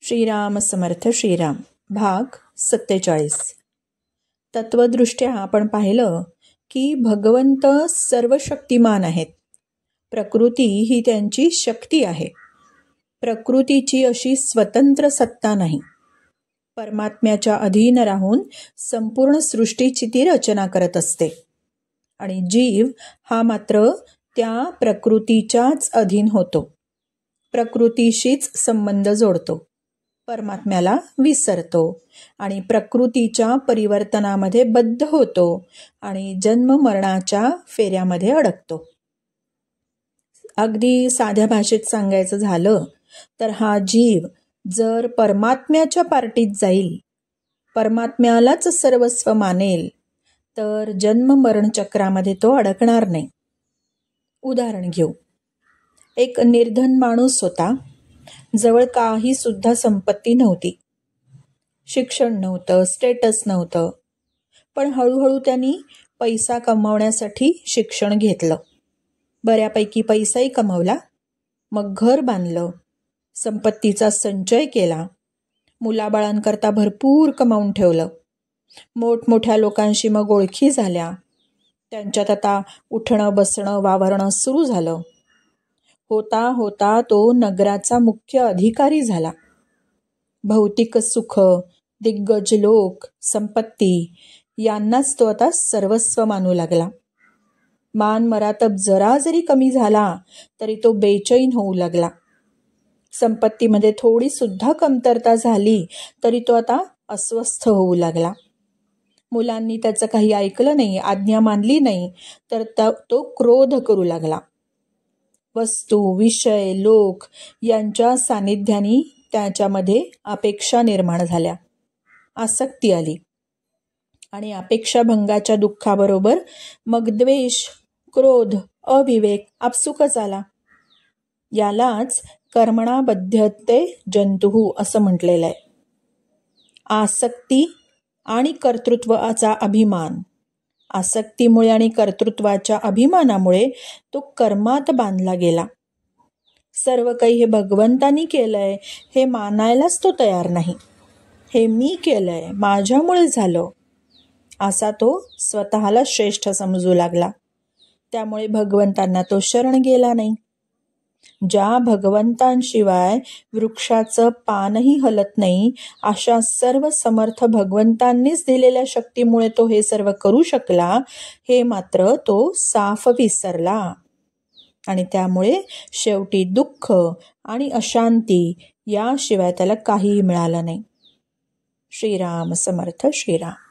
श्रीराम समर्थ श्रीराम भाग 47. तत्वदृष्ट्या आपण पाहिलं की भगवंत सर्व शक्तिमान आहेत. प्रकृती ही त्यांची शक्ती आहे. प्रकृतीची अशी स्वतंत्र सत्ता नाही. परमात्म्याच्या अधीन राहून संपूर्ण सृष्टीची ती रचना करत असते आणि जीव हा मात्र त्या प्रकृतीच्याच अधीन होतो. प्रकृतीशीच संबंध जोडतो, परमात्म्याला विसरतो आणि प्रकृतीच्या परिवर्तनामध्ये बद्ध होतो आणि जन्म मरणाच्या फेऱ्यामध्ये अडकतो. अगदी साध्या भाषेत सांगायचं झालं तर हा जीव जर परमात्म्याच्या पार्टीत जाईल, परमात्म्यालाच सर्वस्व मानेल, तर जन्म मरण चक्रामध्ये तो अडकणार नाही. उदाहरण घेऊ. एक निर्धन माणूस होता. जवळ काही सुद्धा संपत्ती नव्हती, शिक्षण नव्हतं, स्टेटस नव्हतं. पण हळूहळू त्यांनी पैसा कमवण्यासाठी शिक्षण घेतलं. बऱ्यापैकी पैसाही कमवला. मग घर बांधलं, संपत्तीचा संचय केला, मुलाबाळांकरता भरपूर कमावून ठेवलं. मोठमोठ्या लोकांशी मग ओळखी झाल्या. त्यांच्यात आता उठणं बसणं वावरणं सुरू झालं. होता होता तो नगराचा मुख्य अधिकारी झाला. भौतिक सुख, दिग्गज लोक, संपत्ती यांनाच तो आता सर्वस्व मानू लागला. मान मरातब जरा जरी कमी झाला तरी तो बेचैन होऊ लागला. संपत्तीमध्ये थोडी सुद्धा कमतरता झाली तरी तो आता अस्वस्थ होऊ लागला. मुलांनी त्याचं काही ऐकलं नाही, आज्ञा मानली नाही तर तो क्रोध करू लागला. वस्तू, विषय, लोक यांच्या सानिध्याने त्याच्यामध्ये अपेक्षा निर्माण झाल्या, आसक्ती आली आणि अपेक्षाभंगाच्या दुःखाबरोबर मग द्वेष, क्रोध, अविवेक आपसुकच आला. यालाच कर्मणा बध्यते जंतुः असं म्हटलेलं आहे. आसक्ती आणि कर्तृत्वाचा अभिमान. आसक्तीमुळे आणि कर्तृत्वाच्या अभिमानामुळे तो कर्मात बांधला गेला. सर्व काही हे भगवंतानी केलंय हे मानायलाच तो तयार नाही. हे मी केलंय, माझ्यामुळे झालं, असा तो स्वतःला श्रेष्ठ समजू लागला. त्यामुळे भगवंतांना तो शरण गेला नाही. ज्या भगवंतांशिवाय वृक्षाचं पानही हलत नाही, अशा सर्व समर्थ भगवंतांनीच दिलेल्या शक्तीमुळे तो हे सर्व करू शकला, हे मात्र तो साफ विसरला आणि त्यामुळे शेवटी दुःख आणि अशांती याशिवाय त्याला काहीही मिळालं नाही. श्रीराम समर्थ श्रीराम.